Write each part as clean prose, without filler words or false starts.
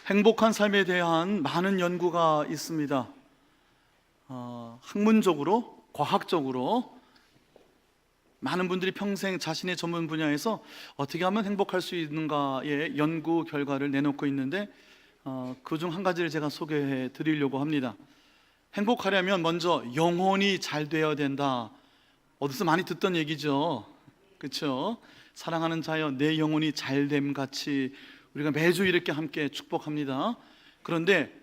행복한 삶에 대한 많은 연구가 있습니다. 학문적으로, 과학적으로 많은 분들이 평생 자신의 전문 분야에서 어떻게 하면 행복할 수 있는가의 연구 결과를 내놓고 있는데 그중 한 가지를 제가 소개해 드리려고 합니다. 행복하려면 먼저 영혼이 잘 되어야 된다. 어디서 많이 듣던 얘기죠. 그렇죠? 사랑하는 자여 내 영혼이 잘됨 같이 우리가 매주 이렇게 함께 축복합니다. 그런데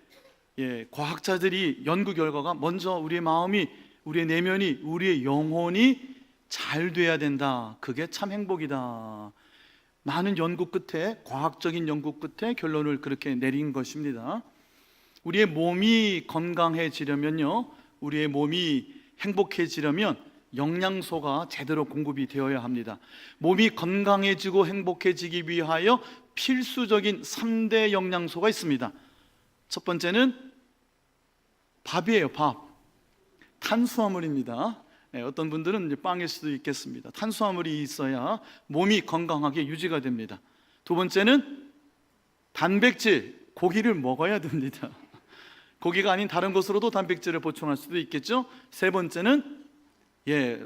과학자들이 연구 결과가 먼저 우리의 마음이, 우리의 내면이, 우리의 영혼이 잘 돼야 된다. 그게 참 행복이다. 많은 연구 끝에, 과학적인 연구 끝에 결론을 그렇게 내린 것입니다. 우리의 몸이 건강해지려면요, 우리의 몸이 행복해지려면 영양소가 제대로 공급이 되어야 합니다. 몸이 건강해지고 행복해지기 위하여 필수적인 3대 영양소가 있습니다. 첫 번째는 밥이에요. 밥. 탄수화물입니다. 어떤 분들은 이제 빵일 수도 있겠습니다. 탄수화물이 있어야 몸이 건강하게 유지가 됩니다. 두 번째는 단백질, 고기를 먹어야 됩니다. 고기가 아닌 다른 것으로도 단백질을 보충할 수도 있겠죠. 세 번째는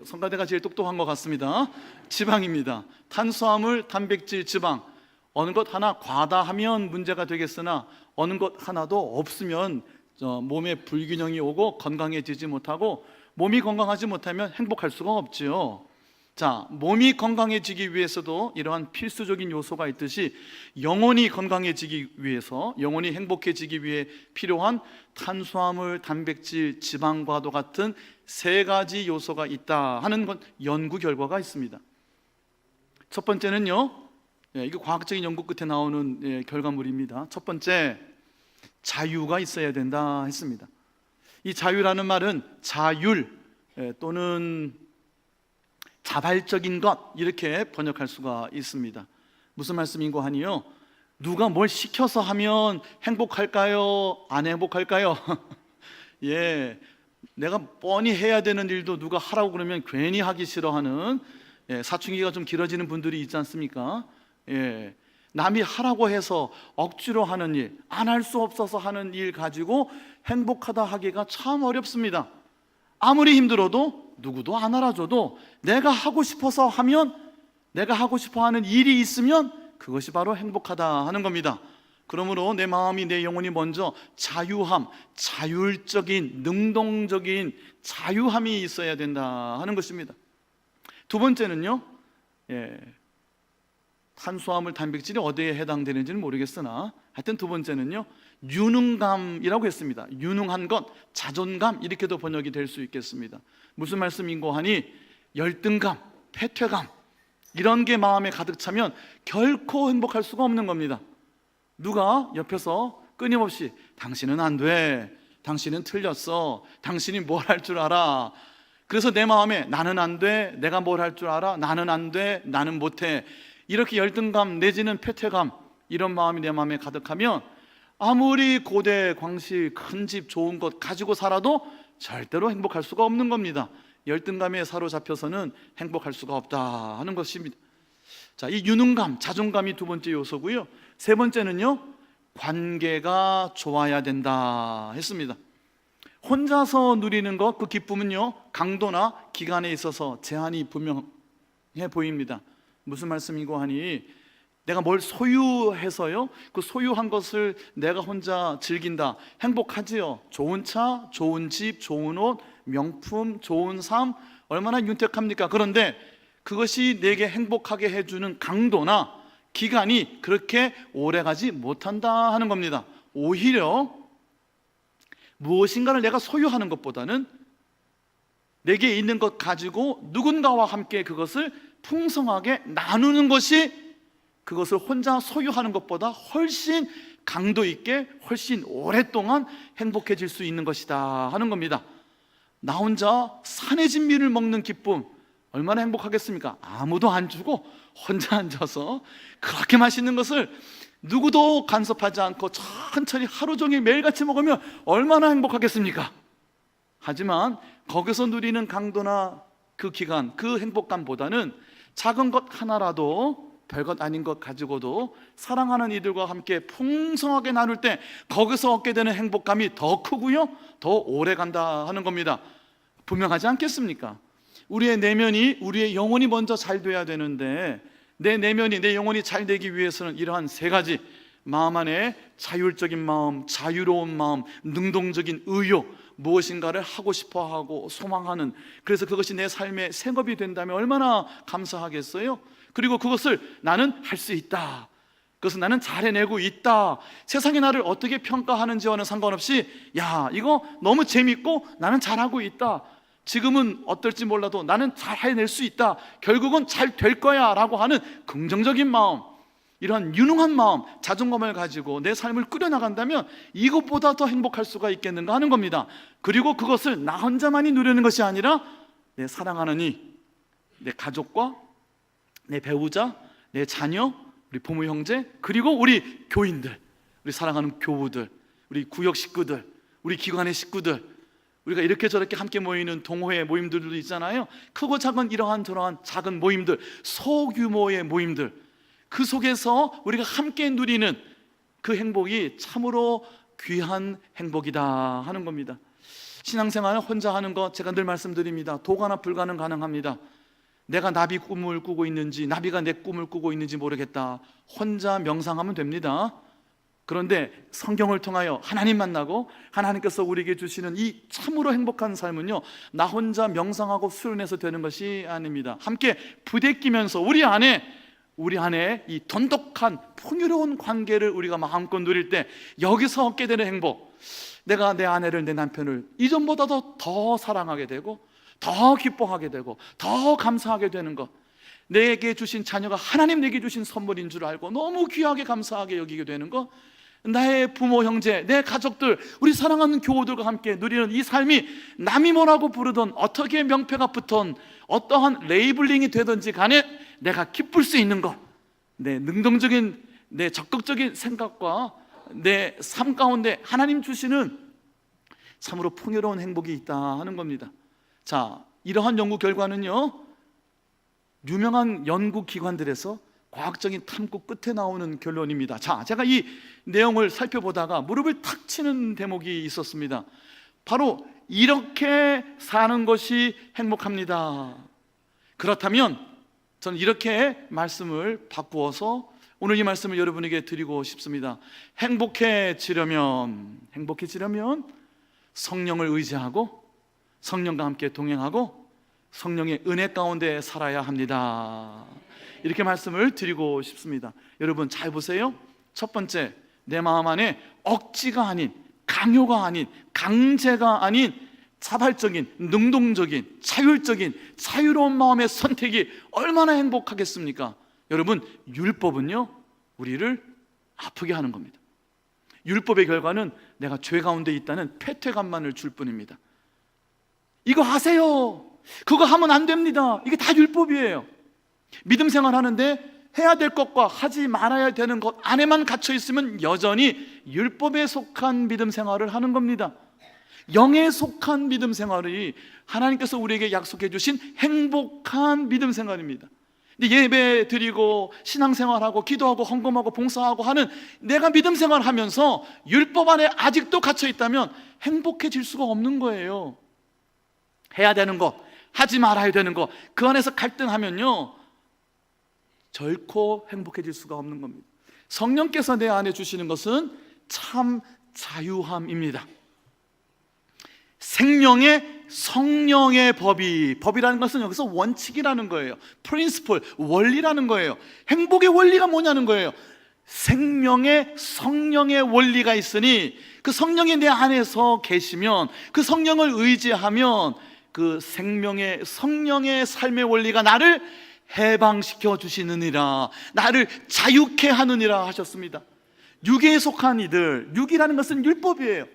성가대가 제일 똑똑한 것 같습니다. 지방입니다. 탄수화물, 단백질, 지방, 어느 것 하나 과다하면 문제가 되겠으나 어느 것 하나도 없으면 몸에 불균형이 오고 건강해지지 못하고, 몸이 건강하지 못하면 행복할 수가 없지요. 자, 몸이 건강해지기 위해서도 이러한 필수적인 요소가 있듯이 영혼이 건강해지기 위해서, 영혼이 행복해지기 위해 필요한 탄수화물, 단백질, 지방과도 같은 세 가지 요소가 있다 하는 건 연구 결과가 있습니다. 첫 번째는요, 이거 과학적인 연구 끝에 나오는 결과물입니다. 첫 번째, 자유가 있어야 된다 했습니다. 이 자유라는 말은 자율 또는 자발적인 것, 이렇게 번역할 수가 있습니다. 무슨 말씀인고 하니요, 누가 뭘 시켜서 하면 행복할까요? 안 행복할까요? 내가 뻔히 해야 되는 일도 누가 하라고 그러면 괜히 하기 싫어하는, 사춘기가 좀 길어지는 분들이 있지 않습니까? 남이 하라고 해서 억지로 하는 일, 안 할 수 없어서 하는 일 가지고 행복하다 하기가 참 어렵습니다. 아무리 힘들어도 누구도 안 알아줘도 내가 하고 싶어서 하면, 내가 하고 싶어 하는 일이 있으면 그것이 바로 행복하다 하는 겁니다. 그러므로 내 마음이, 내 영혼이 먼저 자유함, 자율적인, 능동적인 자유함이 있어야 된다 하는 것입니다. 두 번째는요, 탄수화물, 단백질이 어디에 해당되는지는 모르겠으나 하여튼 두 번째는요, 유능감이라고 했습니다. 유능한 것, 자존감, 이렇게도 번역이 될 수 있겠습니다. 무슨 말씀인고 하니, 열등감, 패퇴감, 이런 게 마음에 가득 차면 결코 행복할 수가 없는 겁니다. 누가 옆에서 끊임없이 당신은 안 돼, 당신은 틀렸어, 당신이 뭘 할 줄 알아, 그래서 내 마음에 나는 안 돼, 내가 뭘 할 줄 알아, 나는 안 돼, 나는 못해, 이렇게 열등감 내지는 패퇴감, 이런 마음이 내 마음에 가득하면 아무리 고대, 광실, 큰 집, 좋은 것 가지고 살아도 절대로 행복할 수가 없는 겁니다. 열등감에 사로잡혀서는 행복할 수가 없다 하는 것입니다. 자, 이 유능감, 자존감이 두 번째 요소고요. 세 번째는요, 관계가 좋아야 된다 했습니다. 혼자서 누리는 것, 그 기쁨은요, 강도나 기간에 있어서 제한이 분명해 보입니다. 무슨 말씀이고 하니, 내가 뭘 소유해서요, 그 소유한 것을 내가 혼자 즐긴다, 행복하지요. 좋은 차, 좋은 집, 좋은 옷, 명품, 좋은 삶, 얼마나 윤택합니까? 그런데 그것이 내게 행복하게 해주는 강도나 기간이 그렇게 오래가지 못한다 하는 겁니다. 오히려 무엇인가를 내가 소유하는 것보다는 내게 있는 것 가지고 누군가와 함께 그것을 풍성하게 나누는 것이, 그것을 혼자 소유하는 것보다 훨씬 강도 있게, 훨씬 오랫동안 행복해질 수 있는 것이다 하는 겁니다. 나 혼자 산의 진미를 먹는 기쁨, 얼마나 행복하겠습니까? 아무도 안 주고 혼자 앉아서 그렇게 맛있는 것을 누구도 간섭하지 않고 천천히 하루 종일 매일같이 먹으면 얼마나 행복하겠습니까? 하지만 거기서 누리는 강도나 그 기간, 그 행복감보다는 작은 것 하나라도 별것 아닌 것 가지고도 사랑하는 이들과 함께 풍성하게 나눌 때 거기서 얻게 되는 행복감이 더 크고요, 더 오래 간다 하는 겁니다. 분명하지 않겠습니까? 우리의 내면이, 우리의 영혼이 먼저 잘 돼야 되는데, 내 내면이, 내 영혼이 잘 되기 위해서는 이러한 세 가지, 마음 안에 자율적인 마음, 자유로운 마음, 능동적인 의욕, 무엇인가를 하고 싶어하고 소망하는, 그래서 그것이 내 삶의 생업이 된다면 얼마나 감사하겠어요? 그리고 그것을 나는 할 수 있다, 그것을 나는 잘 해내고 있다, 세상이 나를 어떻게 평가하는지와는 상관없이 야, 이거 너무 재밌고 나는 잘하고 있다, 지금은 어떨지 몰라도 나는 잘 해낼 수 있다, 결국은 잘 될 거야 라고 하는 긍정적인 마음, 이러한 유능한 마음, 자존감을 가지고 내 삶을 꾸려나간다면 이것보다 더 행복할 수가 있겠는가 하는 겁니다. 그리고 그것을 나 혼자만이 누리는 것이 아니라 내 사랑하는 내 가족과 내 배우자, 내 자녀, 우리 부모 형제, 그리고 우리 교인들, 우리 사랑하는 교우들, 우리 구역 식구들, 우리 기관의 식구들, 우리가 이렇게 저렇게 함께 모이는 동호회 모임들도 있잖아요. 크고 작은 이러한 저러한 작은 모임들, 소규모의 모임들, 그 속에서 우리가 함께 누리는 그 행복이 참으로 귀한 행복이다 하는 겁니다. 신앙생활을 혼자 하는 것, 제가 늘 말씀드립니다. 도가나 불가능 가능합니다. 내가 나비 꿈을 꾸고 있는지, 나비가 내 꿈을 꾸고 있는지 모르겠다, 혼자 명상하면 됩니다. 그런데 성경을 통하여 하나님 만나고 하나님께서 우리에게 주시는 이 참으로 행복한 삶은요, 나 혼자 명상하고 수련해서 되는 것이 아닙니다. 함께 부대끼면서 우리 안에 이 돈독한 풍요로운 관계를 우리가 마음껏 누릴 때 여기서 얻게 되는 행복, 내가 내 아내를, 내 남편을 이전보다도 더 사랑하게 되고 더 기뻐하게 되고 더 감사하게 되는 것, 내게 주신 자녀가 하나님 내게 주신 선물인 줄 알고 너무 귀하게 감사하게 여기게 되는 것, 나의 부모 형제, 내 가족들, 우리 사랑하는 교우들과 함께 누리는 이 삶이 남이 뭐라고 부르던 어떻게 명패가 붙던 어떠한 레이블링이 되든지 간에 내가 기쁠 수 있는 것, 내 능동적인, 내 적극적인 생각과 내 삶 가운데 하나님 주시는 참으로 풍요로운 행복이 있다 하는 겁니다. 자, 이러한 연구 결과는요, 유명한 연구기관들에서 과학적인 탐구 끝에 나오는 결론입니다. 자, 제가 이 내용을 살펴보다가 무릎을 탁 치는 대목이 있었습니다. 바로 이렇게 사는 것이 행복합니다. 그렇다면 저는 이렇게 말씀을 바꾸어서 오늘 이 말씀을 여러분에게 드리고 싶습니다. 행복해지려면 성령을 의지하고 성령과 함께 동행하고 성령의 은혜 가운데 살아야 합니다. 이렇게 말씀을 드리고 싶습니다. 여러분 잘 보세요. 첫 번째, 내 마음 안에 억지가 아닌, 강요가 아닌, 강제가 아닌 자발적인, 능동적인, 자율적인, 자유로운 마음의 선택이 얼마나 행복하겠습니까? 여러분, 율법은요, 우리를 아프게 하는 겁니다. 율법의 결과는 내가 죄 가운데 있다는 패퇴감만을 줄 뿐입니다. 이거 하세요, 그거 하면 안 됩니다, 이게 다 율법이에요. 믿음 생활 하는데 해야 될 것과 하지 말아야 되는 것 안에만 갇혀 있으면 여전히 율법에 속한 믿음 생활을 하는 겁니다. 영에 속한 믿음 생활이 하나님께서 우리에게 약속해 주신 행복한 믿음 생활입니다. 근데 예배 드리고 신앙생활하고 기도하고 헌금하고 봉사하고 하는 내가 믿음 생활하면서 율법 안에 아직도 갇혀 있다면 행복해질 수가 없는 거예요. 해야 되는 것, 하지 말아야 되는 것, 그 안에서 갈등하면요 결코 행복해질 수가 없는 겁니다. 성령께서 내 안에 주시는 것은 참 자유함입니다. 생명의 성령의 법이라는 것은 여기서 원칙이라는 거예요. 프린시플, 원리라는 거예요. 행복의 원리가 뭐냐는 거예요. 생명의 성령의 원리가 있으니 그 성령이 내 안에서 계시면, 그 성령을 의지하면 그 생명의 성령의 삶의 원리가 나를 해방시켜 주시느니라, 나를 자유케 하느니라 하셨습니다. 육에 속한 이들, 육이라는 것은 율법이에요.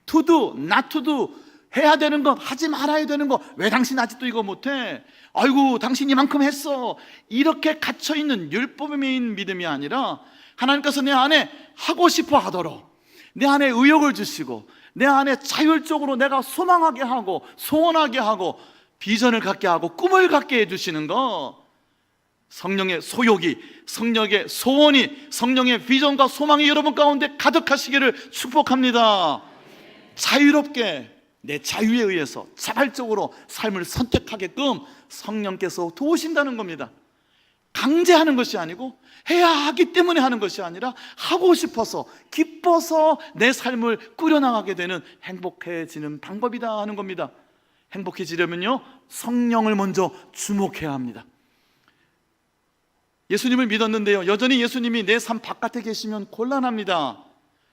To do, not to do, 해야 되는 것, 하지 말아야 되는 것, 왜 당신 아직도 이거 못해? 아이고 당신 이만큼 했어, 이렇게 갇혀있는 율법인 믿음이 아니라 하나님께서 내 안에 하고 싶어 하도록 내 안에 의욕을 주시고 내 안에 자율적으로 내가 소망하게 하고 소원하게 하고 비전을 갖게 하고 꿈을 갖게 해주시는 거, 성령의 소욕이, 성령의 소원이, 성령의 비전과 소망이 여러분 가운데 가득하시기를 축복합니다. 자유롭게 내 자유에 의해서 자발적으로 삶을 선택하게끔 성령께서 도우신다는 겁니다. 강제하는 것이 아니고 해야 하기 때문에 하는 것이 아니라 하고 싶어서 기뻐서 내 삶을 꾸려나가게 되는 행복해지는 방법이다 하는 겁니다. 행복해지려면요, 성령을 먼저 주목해야 합니다. 예수님을 믿었는데요, 여전히 예수님이 내 삶 바깥에 계시면 곤란합니다.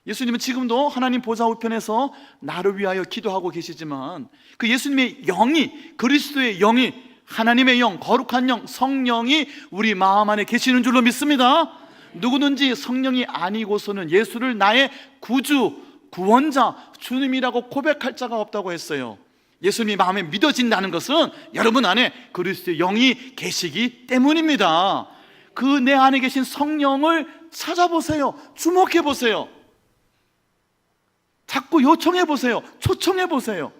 예수님은 지금도 하나님 보좌 우편에서 나를 위하여 기도하고 계시지만 그 예수님의 영이, 그리스도의 영이, 하나님의 영, 거룩한 영, 성령이 우리 마음 안에 계시는 줄로 믿습니다. 누구든지 성령이 아니고서는 예수를 나의 구주, 구원자, 주님이라고 고백할 자가 없다고 했어요. 예수님이 마음에 믿어진다는 것은 여러분 안에 그리스도의 영이 계시기 때문입니다. 그 내 안에 계신 성령을 찾아보세요. 주목해 보세요. 자꾸 요청해 보세요. 초청해 보세요.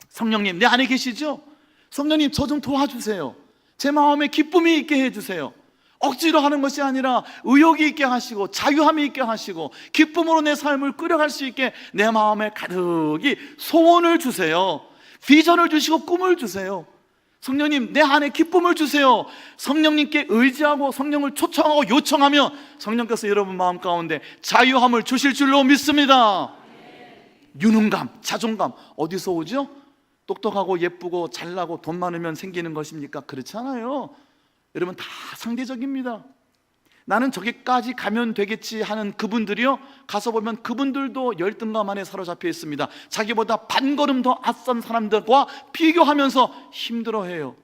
성령님, 내 안에 계시죠? 성령님, 저 좀 도와주세요. 제 마음에 기쁨이 있게 해주세요. 억지로 하는 것이 아니라 의욕이 있게 하시고 자유함이 있게 하시고 기쁨으로 내 삶을 끌어갈 수 있게 내 마음에 가득히 소원을 주세요. 비전을 주시고 꿈을 주세요. 성령님, 내 안에 기쁨을 주세요. 성령님께 의지하고 성령을 초청하고 요청하며 성령께서 여러분 마음 가운데 자유함을 주실 줄로 믿습니다. 유능감, 자존감 어디서 오죠? 똑똑하고 예쁘고 잘나고 돈 많으면 생기는 것입니까? 그렇지 않아요. 여러분, 다 상대적입니다. 나는 저기까지 가면 되겠지 하는 그분들이요, 가서 보면 그분들도 열등감 안에 사로잡혀 있습니다. 자기보다 반걸음 더 앞선 사람들과 비교하면서 힘들어해요.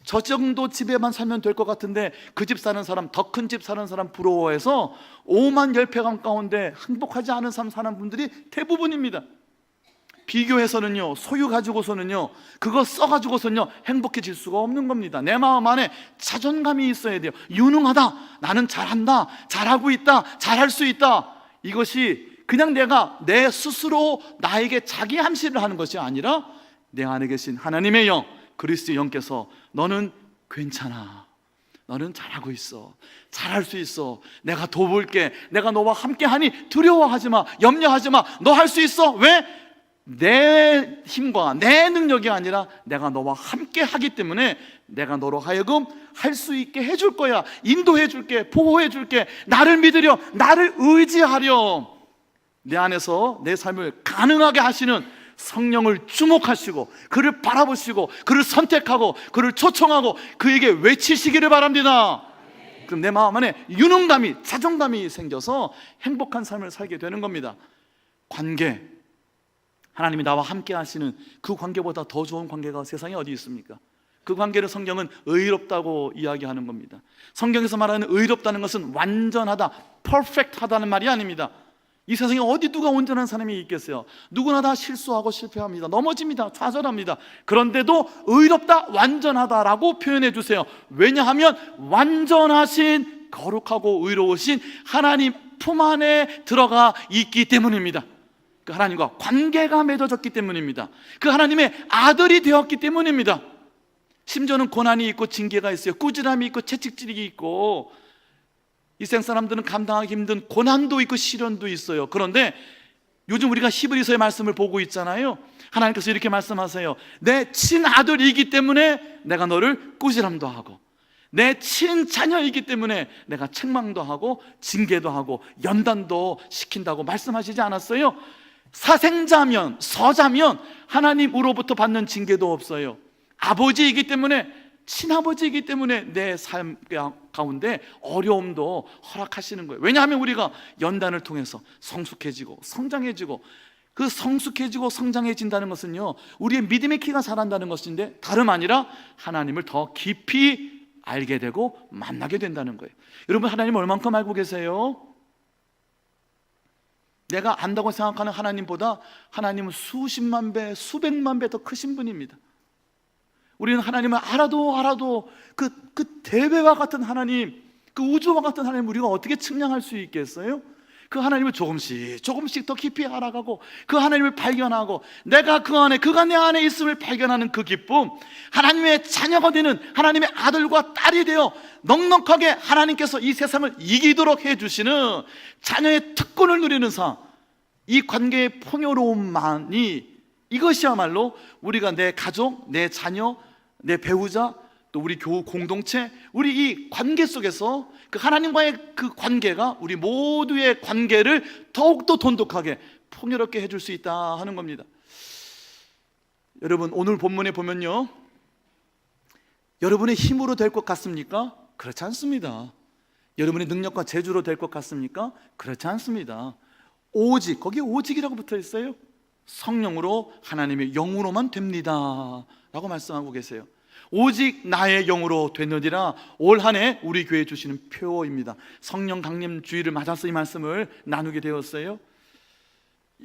저 정도 집에만 살면 될 것 같은데 그 집 사는 사람, 더 큰 집 사는 사람 부러워해서 오만 열패감 가운데 행복하지 않은 삶 사는 분들이 대부분입니다. 비교해서는요, 소유 가지고서는요, 그거 써가지고서는요 행복해질 수가 없는 겁니다. 내 마음 안에 자존감이 있어야 돼요. 유능하다, 나는 잘한다, 잘하고 있다, 잘할 수 있다. 이것이 그냥 내가 내 스스로 나에게 자기 암시를 하는 것이 아니라 내 안에 계신 하나님의 영, 그리스도의 영께서 너는 괜찮아, 너는 잘하고 있어, 잘할 수 있어, 내가 도울게, 내가 너와 함께하니 두려워하지 마, 염려하지 마, 너 할 수 있어. 왜? 내 힘과 내 능력이 아니라 내가 너와 함께 하기 때문에 내가 너로 하여금 할 수 있게 해줄 거야. 인도해 줄게, 보호해 줄게. 나를 믿으려, 나를 의지하려. 내 안에서 내 삶을 가능하게 하시는 성령을 주목하시고 그를 바라보시고 그를 선택하고 그를 초청하고 그에게 외치시기를 바랍니다. 그럼 내 마음 안에 유능감이, 자존감이 생겨서 행복한 삶을 살게 되는 겁니다. 관계, 하나님이 나와 함께 하시는 그 관계보다 더 좋은 관계가 세상에 어디 있습니까? 그 관계를 성경은 의롭다고 이야기하는 겁니다. 성경에서 말하는 의롭다는 것은 완전하다, 퍼펙트하다는 말이 아닙니다. 이 세상에 어디 누가 온전한 사람이 있겠어요? 누구나 다 실수하고 실패합니다. 넘어집니다. 좌절합니다. 그런데도 의롭다, 완전하다라고 표현해 주세요. 왜냐하면 완전하신, 거룩하고 의로우신 하나님 품 안에 들어가 있기 때문입니다. 그 하나님과 관계가 맺어졌기 때문입니다. 그 하나님의 아들이 되었기 때문입니다. 심지어는 고난이 있고 징계가 있어요. 꾸지람이 있고 채찍질이 있고 이 세상 사람들은 감당하기 힘든 고난도 있고 시련도 있어요. 그런데 요즘 우리가 히브리서의 말씀을 보고 있잖아요. 하나님께서 이렇게 말씀하세요. 내 친아들이기 때문에 내가 너를 꾸지람도 하고 내 친자녀이기 때문에 내가 책망도 하고 징계도 하고 연단도 시킨다고 말씀하시지 않았어요? 사생자면, 서자면 하나님으로부터 받는 징계도 없어요. 아버지이기 때문에, 친아버지이기 때문에 내 삶 가운데 어려움도 허락하시는 거예요. 왜냐하면 우리가 연단을 통해서 성숙해지고 성장해지고, 그 성숙해지고 성장해진다는 것은요, 우리의 믿음의 키가 자란다는 것인데 다름 아니라 하나님을 더 깊이 알게 되고 만나게 된다는 거예요. 여러분, 하나님 얼만큼 알고 계세요? 내가 안다고 생각하는 하나님보다 하나님은 수십만 배, 수백만 배 더 크신 분입니다. 우리는 하나님을 알아도 그 대배와 같은 하나님, 그 우주와 같은 하나님 우리가 어떻게 측량할 수 있겠어요? 그 하나님을 조금씩 더 깊이 알아가고 그 하나님을 발견하고 내가 그 안에, 그가 내 안에 있음을 발견하는 그 기쁨, 하나님의 자녀가 되는, 하나님의 아들과 딸이 되어 넉넉하게 하나님께서 이 세상을 이기도록 해주시는 자녀의 특권을 누리는 삶, 이 관계의 풍요로움만이, 이것이야말로 우리가 내 가족, 내 자녀, 내 배우자, 또 우리 교우 공동체, 우리 이 관계 속에서 그 하나님과의 그 관계가 우리 모두의 관계를 더욱더 돈독하게 풍요롭게 해줄 수 있다 하는 겁니다. 여러분, 오늘 본문에 보면요, 여러분의 힘으로 될 것 같습니까? 그렇지 않습니다. 여러분의 능력과 재주로 될 것 같습니까? 그렇지 않습니다. 오직, 거기에 오직이라고 붙어 있어요. 성령으로, 하나님의 영으로만 됩니다 라고 말씀하고 계세요. 오직 나의 영으로 되느니라, 올 한 해 우리 교회에 주시는 표입니다. 성령 강림 주일을 맞아서 이 말씀을 나누게 되었어요.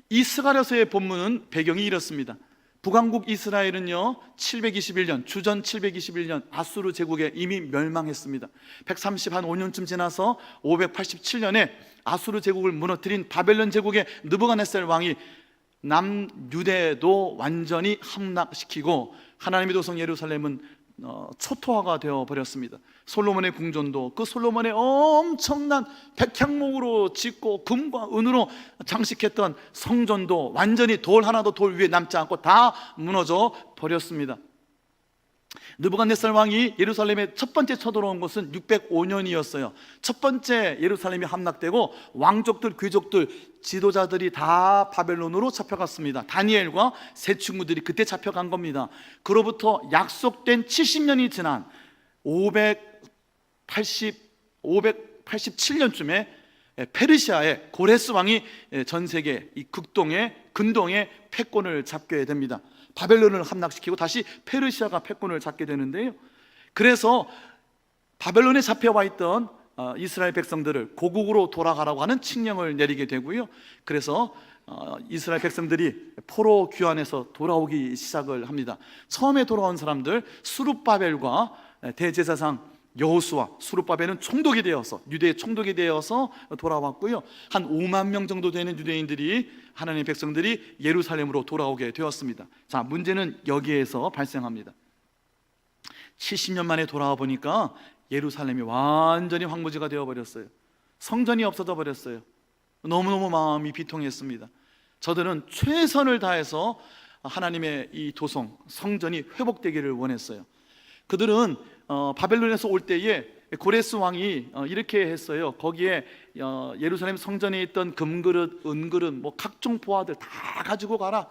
이 스가랴서의 본문은 배경이 이렇습니다. 북왕국 이스라엘은요 721년, 주전 721년 아수르 제국에 이미 멸망했습니다. 135년쯤 지나서 587년에 아수르 제국을 무너뜨린 바벨론 제국의 느부갓네살 왕이 남유대도 완전히 함락시키고 하나님의 도성 예루살렘은 초토화가 되어 버렸습니다. 솔로몬의 궁전도 그 솔로몬의 엄청난 백향목으로 짓고 금과 은으로 장식했던 성전도 완전히 돌 하나도 돌 위에 남지 않고 다 무너져 버렸습니다. 느부갓네살 왕이 예루살렘에 첫 번째 쳐들어온 것은 605년이었어요. 첫 번째 예루살렘이 함락되고 왕족들, 귀족들, 지도자들이 다 바벨론으로 잡혀갔습니다. 다니엘과 세 친구들이 그때 잡혀간 겁니다. 그로부터 약속된 70년이 지난 587년쯤에 페르시아의 고레스 왕이 전 세계 이 극동의 근동의 패권을 잡게 됩니다. 바벨론을 함락시키고 다시 페르시아가 패권을 잡게 되는데요, 그래서 바벨론에 잡혀와 있던 이스라엘 백성들을 고국으로 돌아가라고 하는 칙령을 내리게 되고요, 그래서 이스라엘 백성들이 포로 귀환해서 돌아오기 시작을 합니다. 처음에 돌아온 사람들 수룹바벨과 대제사장 여호수아, 수룹바벨은 총독이 되어서, 유대의 총독이 되어서 돌아왔고요, 한 5만 명 정도 되는 유대인들이, 하나님의 백성들이 예루살렘으로 돌아오게 되었습니다. 자, 문제는 여기에서 발생합니다. 70년 만에 돌아와 보니까 예루살렘이 완전히 황무지가 되어버렸어요. 성전이 없어져 버렸어요. 너무너무 마음이 비통했습니다. 저들은 최선을 다해서 하나님의 이 도성, 성전이 회복되기를 원했어요. 그들은 바벨론에서 올 때에 고레스 왕이 이렇게 했어요. 거기에 예루살렘 성전에 있던 금그릇, 은그릇, 뭐 각종 보화들 다 가지고 가라.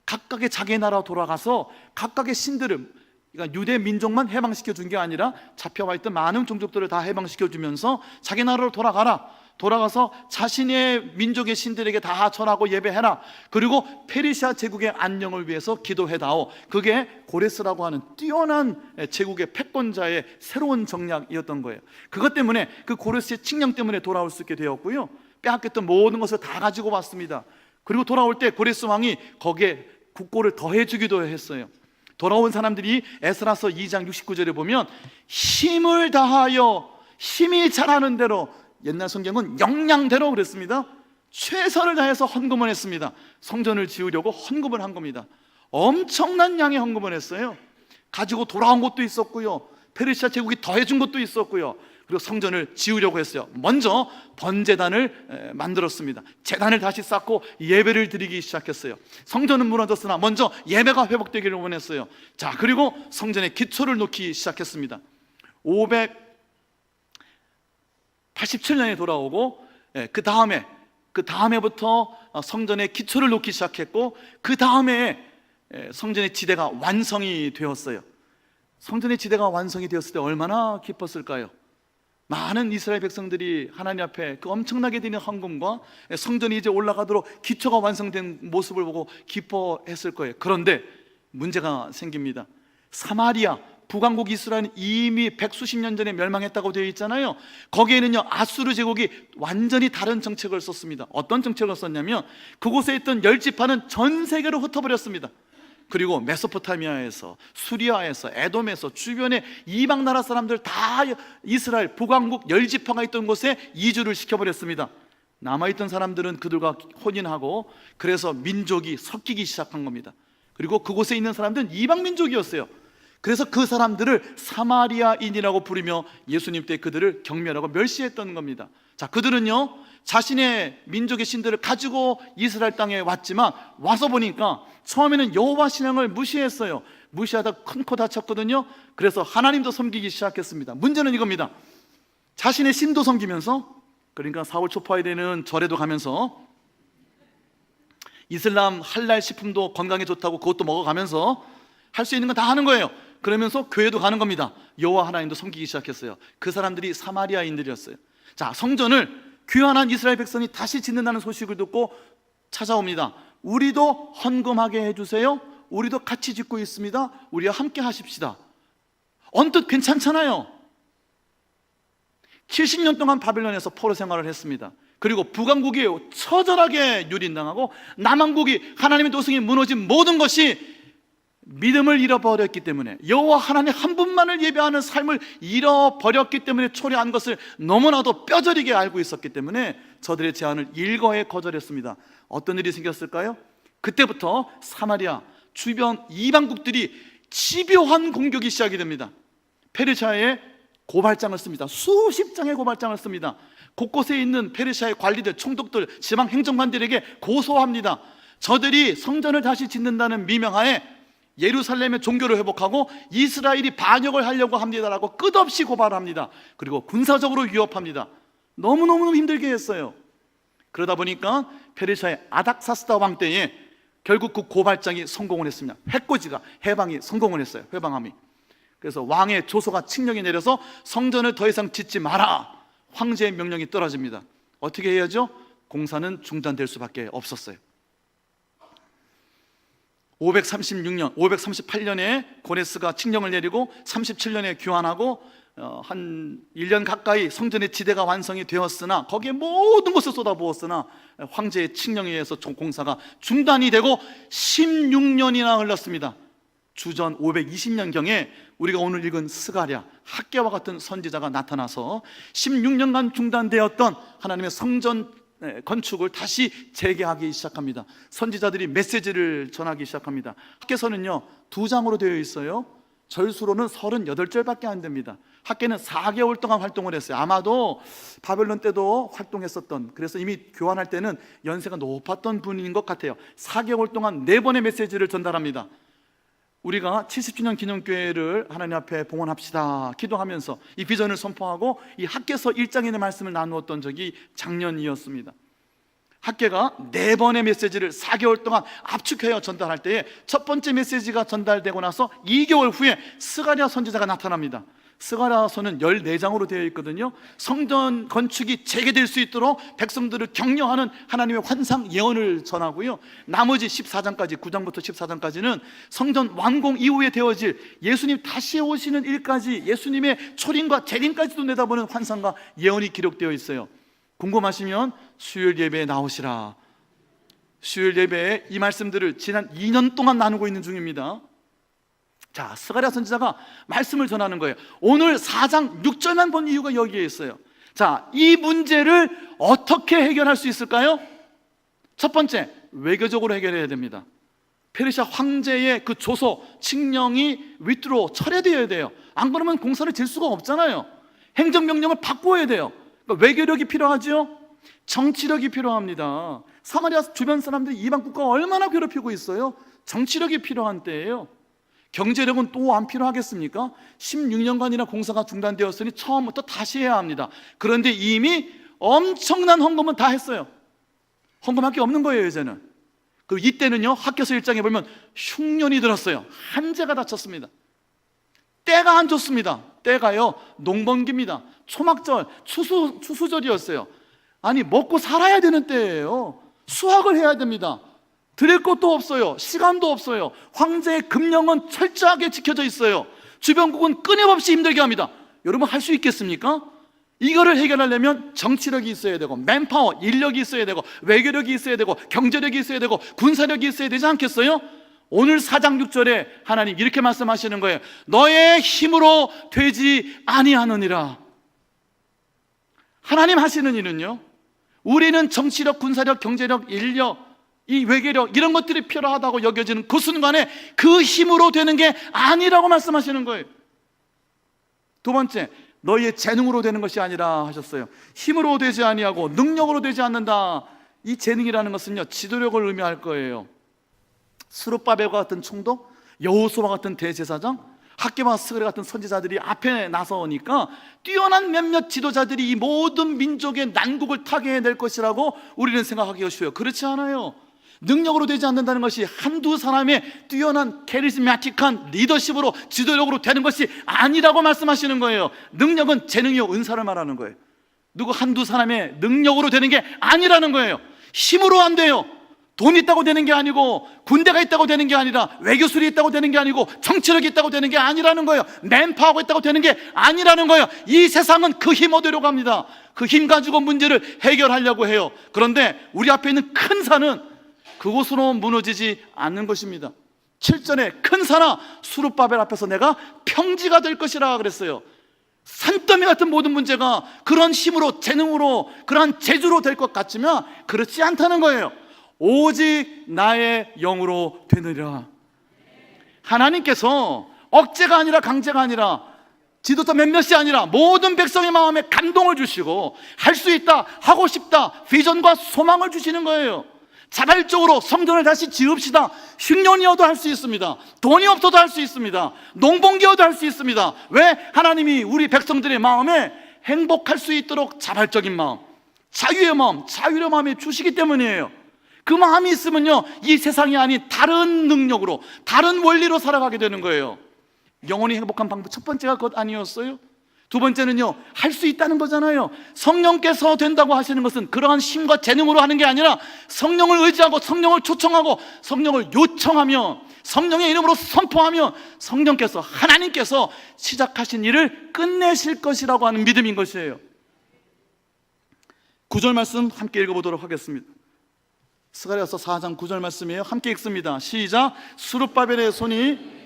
각각의 자기 나라 돌아가서 각각의 신들을, 그러니까 유대 민족만 해방시켜 준 게 아니라 잡혀와 있던 많은 종족들을 다 해방시켜 주면서 자기 나라로 돌아가라. 돌아가서 자신의 민족의 신들에게 다 절하고 예배해라. 그리고 페르시아 제국의 안녕을 위해서 기도해다오. 그게 고레스라고 하는 뛰어난 제국의 패권자의 새로운 정략이었던 거예요. 그것 때문에, 그 고레스의 칙령 때문에 돌아올 수 있게 되었고요, 빼앗겼던 모든 것을 다 가지고 왔습니다. 그리고 돌아올 때 고레스 왕이 거기에 국고를 더해주기도 했어요. 돌아온 사람들이 에스라서 2장 69절에 보면 힘을 다하여, 힘이 잘하는 대로, 옛날 성경은 역량대로 그랬습니다. 최선을 다해서 헌금을 했습니다. 성전을 지으려고 헌금을 한 겁니다. 엄청난 양의 헌금을 했어요. 가지고 돌아온 것도 있었고요, 페르시아 제국이 더해준 것도 있었고요, 그리고 성전을 지으려고 했어요. 먼저 번제단을 만들었습니다. 제단을 다시 쌓고 예배를 드리기 시작했어요. 성전은 무너졌으나 먼저 예배가 회복되기를 원했어요. 자, 그리고 성전의 기초를 놓기 시작했습니다. 587년에 돌아오고, 그 다음에부터 성전의 기초를 놓기 시작했고, 그 다음에 성전의 지대가 완성이 되었어요. 성전의 지대가 완성이 되었을 때 얼마나 기뻤을까요? 많은 이스라엘 백성들이 하나님 앞에 그 엄청나게 드리는 헌금과 성전이 이제 올라가도록 기초가 완성된 모습을 보고 기뻐했을 거예요. 그런데 문제가 생깁니다. 사마리아, 북왕국 이스라엘은 이미 백수십 년 전에 멸망했다고 되어 있잖아요. 거기에는요 아수르 제국이 완전히 다른 정책을 썼습니다. 어떤 정책을 썼냐면 그곳에 있던 열 지파는 전 세계로 흩어버렸습니다. 그리고 메소포타미아에서, 수리아에서, 에돔에서 주변의 이방 나라 사람들 다 이스라엘 북왕국 열 지파가 있던 곳에 이주를 시켜버렸습니다. 남아있던 사람들은 그들과 혼인하고 그래서 민족이 섞이기 시작한 겁니다. 그리고 그곳에 있는 사람들은 이방 민족이었어요. 그래서 그 사람들을 사마리아인이라고 부르며 예수님 때 그들을 경멸하고 멸시했던 겁니다. 자, 그들은요 자신의 민족의 신들을 가지고 이스라엘 땅에 왔지만 와서 보니까 처음에는 여호와 신앙을 무시했어요. 무시하다 큰 코 다쳤거든요. 그래서 하나님도 섬기기 시작했습니다. 문제는 이겁니다. 자신의 신도 섬기면서, 그러니까 사월 초파에 되는 절에도 가면서, 이슬람 할랄 식품도 건강에 좋다고 그것도 먹어가면서 할 수 있는 건 다 하는 거예요. 그러면서 교회도 가는 겁니다. 여호와 하나님도 섬기기 시작했어요. 그 사람들이 사마리아인들이었어요. 자, 성전을 귀환한 이스라엘 백성이 다시 짓는다는 소식을 듣고 찾아옵니다. 우리도 헌금하게 해주세요. 우리도 같이 짓고 있습니다. 우리와 함께 하십시다. 언뜻 괜찮잖아요. 70년 동안 바벨론에서 포로 생활을 했습니다. 그리고 북왕국이 처절하게 유린당하고 남왕국이 하나님의 도성이 무너진 모든 것이 믿음을 잃어버렸기 때문에, 여호와 하나님 한 분만을 예배하는 삶을 잃어버렸기 때문에 초래한 것을 너무나도 뼈저리게 알고 있었기 때문에 저들의 제안을 일거에 거절했습니다. 어떤 일이 생겼을까요? 그때부터 사마리아 주변 이방국들이 집요한 공격이 시작이 됩니다. 페르시아에 고발장을 씁니다. 수십 장의 고발장을 씁니다. 곳곳에 있는 페르시아의 관리들, 총독들, 지방 행정관들에게 고소합니다. 저들이 성전을 다시 짓는다는 미명하에 예루살렘의 종교를 회복하고 이스라엘이 반역을 하려고 합니다라고 끝없이 고발합니다. 그리고 군사적으로 위협합니다. 너무너무 힘들게 했어요. 그러다 보니까 페르시아의 아닥사스다 왕 때에 결국 그 고발장이 성공을 했습니다. 해코지가 해방이 성공을 했어요. 회방함이. 그래서 왕의 조서가 칙령이 내려서 성전을 더 이상 짓지 마라, 황제의 명령이 떨어집니다. 어떻게 해야죠? 공사는 중단될 수밖에 없었어요. 538년에 고레스가 칙령을 내리고 37년에 귀환하고 한 1년 가까이 성전의 지대가 완성이 되었으나 거기에 모든 것을 쏟아부었으나 황제의 칙령에 의해서 공사가 중단이 되고 16년이나 흘렀습니다. 주전 520년경에 우리가 오늘 읽은 스가랴, 학개와 같은 선지자가 나타나서 16년간 중단되었던 하나님의 성전 건축을 다시 재개하기 시작합니다. 선지자들이 메시지를 전하기 시작합니다. 학개서는요 2장으로 되어 있어요. 절수로는 38절밖에 안 됩니다. 학개는 4개월 동안 활동을 했어요. 아마도 바벨론 때도 활동했었던, 그래서 이미 교환할 때는 연세가 높았던 분인 것 같아요. 4개월 동안 4번의 메시지를 전달합니다. 우리가 70주년 기념교회를 하나님 앞에 봉헌합시다 기도하면서 이 비전을 선포하고 이 학개서 1장에 있는 말씀을 나누었던 적이 작년이었습니다. 학개가 4번의 메시지를 4개월 동안 압축하여 전달할 때에 첫 번째 메시지가 전달되고 나서 2개월 후에 스가랴 선지자가 나타납니다. 스가랴서는 14장으로 되어 있거든요. 성전 건축이 재개될 수 있도록 백성들을 격려하는 하나님의 환상 예언을 전하고요, 나머지 14장까지, 9장부터 14장까지는 성전 완공 이후에 되어질 예수님 다시 오시는 일까지, 예수님의 초림과 재림까지도 내다보는 환상과 예언이 기록되어 있어요. 궁금하시면 수요일 예배에 나오시라. 수요일 예배에 이 말씀들을 지난 2년 동안 나누고 있는 중입니다. 자, 스가랴 선지자가 말씀을 전하는 거예요. 오늘 4장 6절만 본 이유가 여기에 있어요. 자, 이 문제를 어떻게 해결할 수 있을까요? 첫 번째, 외교적으로 해결해야 됩니다. 페르시아 황제의 그 조서, 칙령이 윗으로 철회되어야 돼요. 안 그러면 공사를 질 수가 없잖아요. 행정명령을 바꿔야 돼요. 그러니까 외교력이 필요하죠. 정치력이 필요합니다. 사마리아 주변 사람들이 이방 국가가 얼마나 괴롭히고 있어요. 정치력이 필요한 때예요. 경제력은 또 안 필요하겠습니까? 16년간이나 공사가 중단되었으니 처음부터 다시 해야 합니다. 그런데 이미 엄청난 헌금은 다 했어요. 헌금할 게 없는 거예요 이제는. 그 이때는요 학개서 1장에 보면 흉년이 들었어요. 한재가 닫혔습니다. 때가 안 좋습니다. 때가요 농번기입니다. 초막절, 추수절이었어요. 아니 먹고 살아야 되는 때예요. 수확을 해야 됩니다. 드릴 것도 없어요. 시간도 없어요. 황제의 금령은 철저하게 지켜져 있어요. 주변국은 끊임없이 힘들게 합니다. 여러분 할 수 있겠습니까? 이거를 해결하려면 정치력이 있어야 되고, 맨파워, 인력이 있어야 되고, 외교력이 있어야 되고, 경제력이 있어야 되고, 군사력이 있어야 되지 않겠어요? 오늘 4장 6절에 하나님 이렇게 말씀하시는 거예요. 너의 힘으로 되지 아니하느니라. 하나님 하시는 일은요 우리는 정치력, 군사력, 경제력, 인력, 이 외교력 이런 것들이 필요하다고 여겨지는 그 순간에 그 힘으로 되는 게 아니라고 말씀하시는 거예요. 두 번째, 너희의 재능으로 되는 것이 아니라 하셨어요. 힘으로 되지 아니하고 능력으로 되지 않는다. 이 재능이라는 것은요, 지도력을 의미할 거예요. 스룹바벨과 같은 총독, 여호수아와 같은 대제사장, 학개와 스그레 같은 선지자들이 앞에 나서니까 뛰어난 몇몇 지도자들이 이 모든 민족의 난국을 타개해낼 것이라고 우리는 생각하기가 쉬워요. 그렇지 않아요. 능력으로 되지 않는다는 것이 한두 사람의 뛰어난 캐리스마틱한 리더십으로, 지도력으로 되는 것이 아니라고 말씀하시는 거예요. 능력은 재능이요, 은사를 말하는 거예요. 누구 한두 사람의 능력으로 되는 게 아니라는 거예요. 힘으로 안 돼요. 돈 있다고 되는 게 아니고, 군대가 있다고 되는 게 아니라, 외교술이 있다고 되는 게 아니고, 정치력이 있다고 되는 게 아니라는 거예요. 맨파워가 있다고 되는 게 아니라는 거예요. 이 세상은 그 힘 얻으려고 합니다. 그 힘 가지고 문제를 해결하려고 해요. 그런데 우리 앞에 있는 큰 산은 그곳으로 무너지지 않는 것입니다. 7절에 큰 산아 수룹바벨 앞에서 내가 평지가 될 것이라 그랬어요. 산더미 같은 모든 문제가 그런 힘으로, 재능으로, 그러한 재주로 될 것 같지만 그렇지 않다는 거예요. 오직 나의 영으로 되느니라. 하나님께서 억제가 아니라 강제가 아니라 지도자 몇몇이 아니라 모든 백성의 마음에 감동을 주시고 할 수 있다, 하고 싶다, 비전과 소망을 주시는 거예요. 자발적으로 성전을 다시 지읍시다. 흉년이어도 할 수 있습니다. 돈이 없어도 할 수 있습니다. 농번기여도 할 수 있습니다. 왜? 하나님이 우리 백성들의 마음에 행복할 수 있도록 자발적인 마음, 자유의 마음, 자유의 마음이 주시기 때문이에요. 그 마음이 있으면요, 이 세상이 아닌 다른 능력으로, 다른 원리로 살아가게 되는 거예요. 영원히 행복한 방법, 첫 번째가 그것 아니었어요? 두 번째는요, 할 수 있다는 거잖아요. 성령께서 된다고 하시는 것은 그러한 힘과 재능으로 하는 게 아니라 성령을 의지하고, 성령을 초청하고, 성령을 요청하며, 성령의 이름으로 선포하며, 성령께서, 하나님께서 시작하신 일을 끝내실 것이라고 하는 믿음인 것이에요. 9절 말씀 함께 읽어보도록 하겠습니다. 스가랴서 4장 9절 말씀이에요. 함께 읽습니다. 시작. 수룹바벨의 손이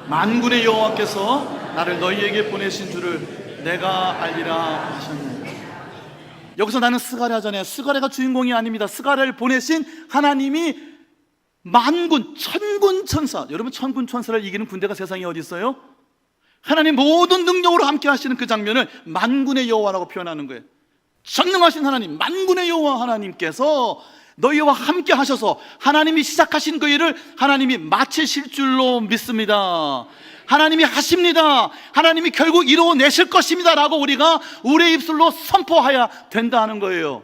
만군의 여호와께서 나를 너희에게 보내신 줄을 내가 알리라 하셨네. 여기서 나는 스가랴잖아요. 스가랴가 주인공이 아닙니다. 스가랴를 보내신 하나님이 만군, 천군 천사, 여러분 천군 천사를 이기는 군대가 세상에 어디 있어요? 하나님 모든 능력으로 함께 하시는 그 장면을 만군의 여호와라고 표현하는 거예요. 전능하신 하나님, 만군의 여호와 하나님께서 너희와 함께 하셔서 하나님이 시작하신 그 일을 하나님이 마치실 줄로 믿습니다. 하나님이 하십니다. 하나님이 결국 이루어내실 것입니다 라고 우리가 우리의 입술로 선포해야 된다는 거예요.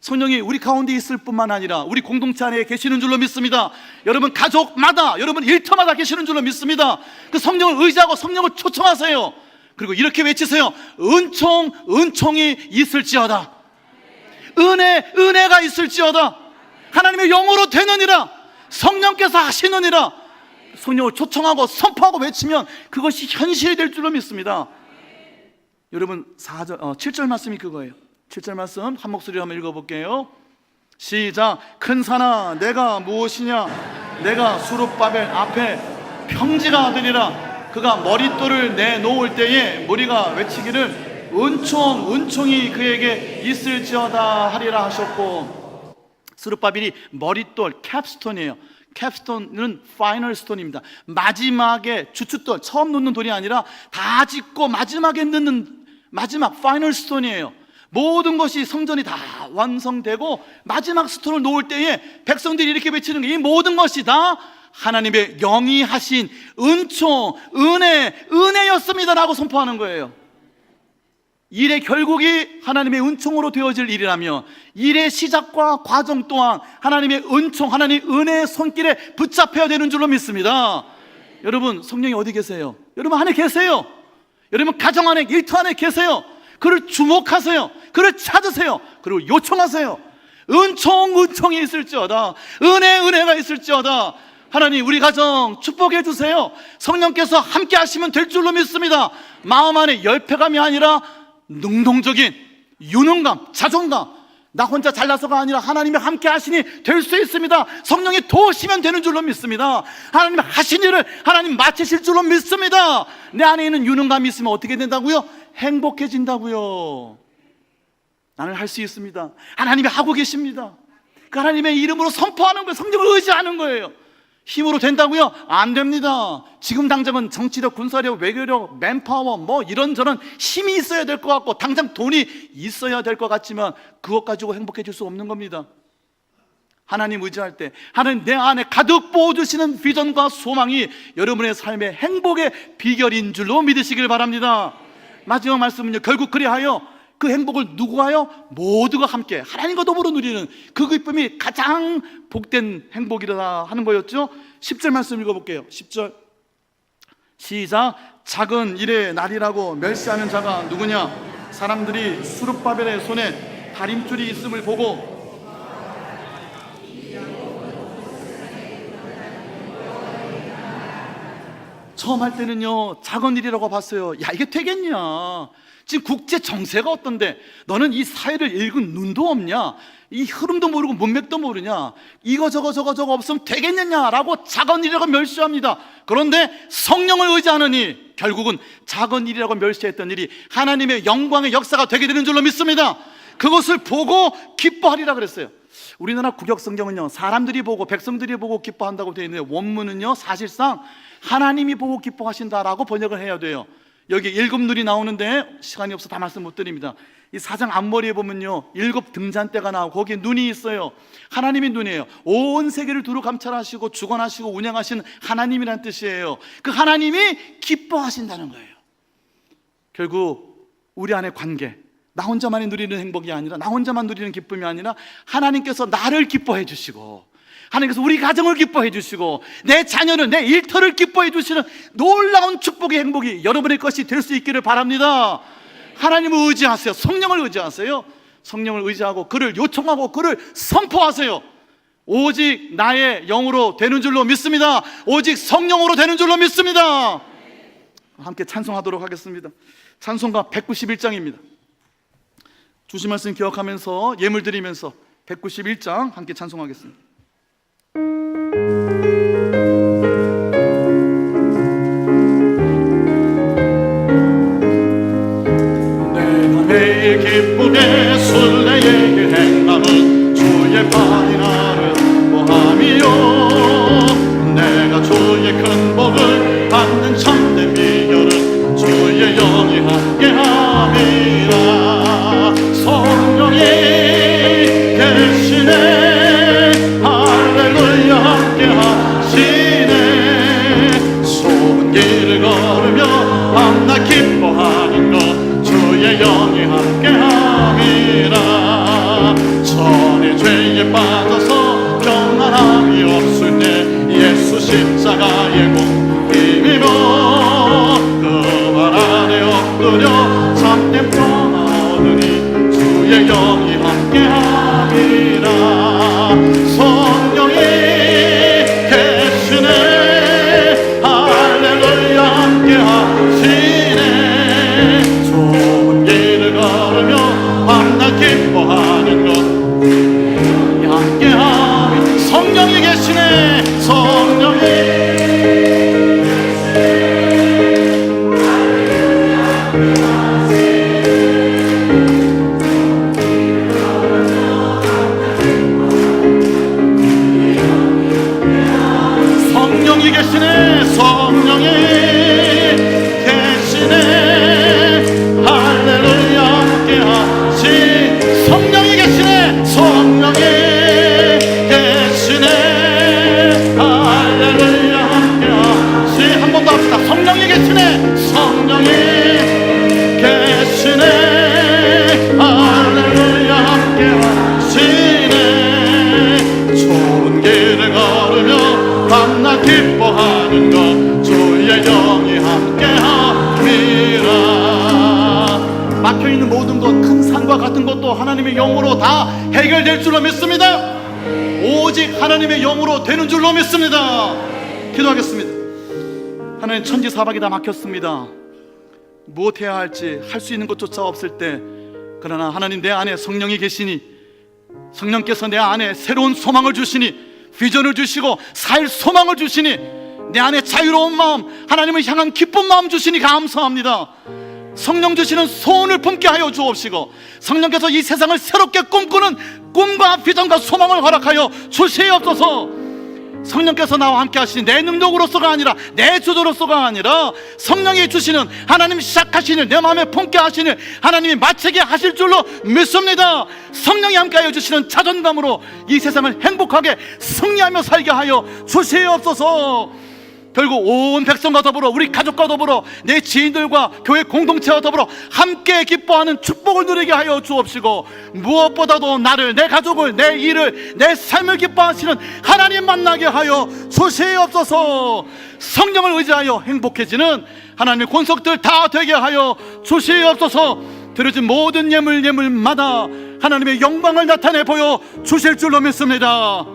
성령이 우리 가운데 있을 뿐만 아니라 우리 공동체 안에 계시는 줄로 믿습니다. 여러분 가족마다, 여러분 일터마다 계시는 줄로 믿습니다. 그 성령을 의지하고 성령을 초청하세요. 그리고 이렇게 외치세요. 은총이 있을지어다. 은혜가 있을지어다. 하나님의 영으로 되느니라. 성령께서 하시느니라. 성령을 초청하고 선포하고 외치면 그것이 현실이 될 줄로 믿습니다. 여러분 7절 말씀이 그거예요. 7절 말씀 한 목소리로 한번 읽어볼게요. 시작. 큰 산아 내가 무엇이냐? 내가 수룹바벨 앞에 평지가 되리라. 그가 머릿돌을 내놓을 때에 무리가 외치기를 은총이 그에게 있을지어다 하리라 하셨고, 스룹바벨이 머릿돌, 캡스톤이에요. 캡스톤은 파이널 스톤입니다. 마지막에 주춧돌, 처음 놓는 돌이 아니라 다 짓고 마지막에 넣는 마지막 파이널 스톤이에요. 모든 것이 성전이 다 완성되고 마지막 스톤을 놓을 때에 백성들이 이렇게 외치는 게 이 모든 것이 다 하나님의 영이 하신 은총, 은혜였습니다라고 선포하는 거예요. 일의 결국이 하나님의 은총으로 되어질 일이라면 일의 시작과 과정 또한 하나님의 은총, 하나님의 은혜의 손길에 붙잡혀야 되는 줄로 믿습니다. 여러분 성령이 어디 계세요? 여러분 안에 계세요. 여러분 가정 안에, 일터 안에 계세요. 그를 주목하세요. 그를 찾으세요. 그리고 요청하세요. 은총이 있을지어다. 은혜가 있을지어다. 하나님 우리 가정 축복해 주세요. 성령께서 함께 하시면 될 줄로 믿습니다. 마음 안에 열패감이 아니라 능동적인 유능감, 자존감, 나 혼자 잘나서가 아니라 하나님이 함께 하시니 될 수 있습니다. 성령이 도우시면 되는 줄로 믿습니다. 하나님 하신 일을 하나님 마치실 줄로 믿습니다. 내 안에 있는 유능감이 있으면 어떻게 된다고요? 행복해진다고요. 나는 할 수 있습니다. 하나님이 하고 계십니다. 그 하나님의 이름으로 선포하는 거예요. 성령을 의지하는 거예요. 힘으로 된다고요? 안 됩니다. 지금 당장은 정치력, 군사력, 외교력, 맨파워 뭐 이런저런 힘이 있어야 될 것 같고 당장 돈이 있어야 될 것 같지만 그것 가지고 행복해질 수 없는 겁니다. 하나님 의지할 때 하나님 내 안에 가득 부어주시는 비전과 소망이 여러분의 삶의 행복의 비결인 줄로 믿으시길 바랍니다. 마지막 말씀은요, 결국 그리하여 그 행복을 누구하여? 모두가 함께 하나님과 더불어 누리는 그 기쁨이 가장 복된 행복이라 하는 거였죠. 10절 말씀 읽어볼게요. 10절 시작. 작은 일의 날이라고 멸시하는 자가 누구냐? 사람들이 수룹바벨의 손에 다림줄이 있음을 보고 처음 할 때는요 작은 일이라고 봤어요. 야, 이게 되겠냐? 지금 국제 정세가 어떤데 너는 이 사회를 읽은 눈도 없냐? 이 흐름도 모르고 문맥도 모르냐? 이거 저거 없으면 되겠느냐라고 작은 일이라고 멸시합니다. 그런데 성령을 의지하느니 결국은 작은 일이라고 멸시했던 일이 하나님의 영광의 역사가 되게 되는 줄로 믿습니다. 그것을 보고 기뻐하리라 그랬어요. 우리나라 구약성경은요 사람들이 보고 백성들이 보고 기뻐한다고 되어 있는데 원문은요 사실상 하나님이 보고 기뻐하신다라고 번역을 해야 돼요. 여기 7눈이 나오는데 시간이 없어 다 말씀 못 드립니다. 이 4장 앞머리에 보면요 7 등잔대가 나오고 거기에 눈이 있어요. 하나님의 눈이에요. 온 세계를 두루 감찰하시고 주관하시고 운영하신 하나님이란 뜻이에요. 그 하나님이 기뻐하신다는 거예요. 결국 우리 안의 관계, 나 혼자만이 누리는 행복이 아니라 나 혼자만 누리는 기쁨이 아니라 하나님께서 나를 기뻐해 주시고 하나님께서 우리 가정을 기뻐해 주시고 내 자녀를, 내 일터를 기뻐해 주시는 놀라운 축복의 행복이 여러분의 것이 될 수 있기를 바랍니다. 하나님을 의지하세요. 성령을 의지하세요. 성령을 의지하고 그를 요청하고 그를 선포하세요. 오직 나의 영으로 되는 줄로 믿습니다. 오직 성령으로 되는 줄로 믿습니다. 함께 찬송하도록 하겠습니다. 찬송가 191장입니다. 주신 말씀 기억하면서 예물 드리면서 191장 함께 찬송하겠습니다. 내가 매일 기쁘게 순례의 행함은 주의 발이 나를 보함이요 내가 주의 큰 복을 받는 참된 비결은 주의 영이 함께함이라 성령이 계시네 할렐루야 함께하시네 좁은 길을 걸으며 밤낮 기뻐하는 것 주의 영이 함께함이라 전에 죄에 빠져서 평안함이 없을 때 예수 십자가의 공 힘입어 그 발 아래 엎드려 참된 평안 얻으니 주의 영이 함께함이라 성령이 계시네 할렐루야 함께하시네 좁은 길을 걸으며 밤낮 기뻐하는 것 함께함이 성령이 계시네 성령이 성령이 계시네 성령이 계시네 할렐루야 함께하시 성령이 계시네 성령이 계시네 할렐루야 함께하시 한 번 더 합시다. 성령이 계시네 성령이 계시네 할렐루야 함께하시네 좁은 길을 걸으며 밤낮 기뻐하는 것 주의 영이 함께함이라 막혀있는 모든 것, 큰 산과 같은 것도 하나님의 영으로 다 해결될 줄로 믿습니다. 오직 하나님의 영으로 되는 줄로 믿습니다. 기도하겠습니다. 하나님, 천지사박이 다 막혔습니다. 무엇 해야 할지 할 수 있는 것조차 없을 때 그러나 하나님 내 안에 성령이 계시니 성령께서 내 안에 새로운 소망을 주시니, 비전을 주시고 살 소망을 주시니, 내 안에 자유로운 마음, 하나님을 향한 기쁜 마음 주시니 감사합니다. 성령 주시는 소원을 품게 하여 주옵시고, 성령께서 이 세상을 새롭게 꿈꾸는 꿈과 비전과 소망을 허락하여 주시옵소서. 성령께서 나와 함께 하시니 내 능력으로서가 아니라 내 주도로서가 아니라 성령이 주시는, 하나님 시작하시는, 내 마음에 품게 하시는, 하나님이 마치게 하실 줄로 믿습니다. 성령이 함께 하여 주시는 자존감으로 이 세상을 행복하게 승리하며 살게 하여 주시옵소서. 결국 온 백성과 더불어, 우리 가족과 더불어, 내 지인들과 교회 공동체와 더불어 함께 기뻐하는 축복을 누리게 하여 주옵시고, 무엇보다도 나를, 내 가족을, 내 일을, 내 삶을 기뻐하시는 하나님 만나게 하여 주시옵소서. 성령을 의지하여 행복해지는 하나님의 권속들 다 되게 하여 주시옵소서. 드려진 모든 예물마다 하나님의 영광을 나타내 보여 주실 줄로 믿습니다.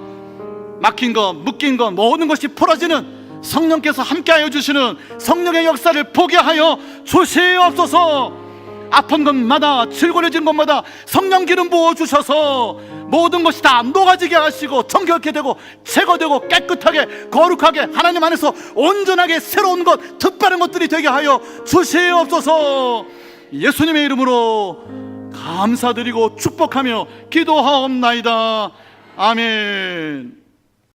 막힌 것, 묶인 것, 모든 것이 풀어지는 성령께서 함께하여 주시는 성령의 역사를 보게 하여 주시옵소서. 아픈 것마다, 질고려진 것마다 성령 기름 부어주셔서 모든 것이 다 녹아지게 하시고 정결케 되고 제거되고 깨끗하게 거룩하게 하나님 안에서 온전하게 새로운 것, 특별한 것들이 되게 하여 주시옵소서. 예수님의 이름으로 감사드리고 축복하며 기도하옵나이다. 아멘.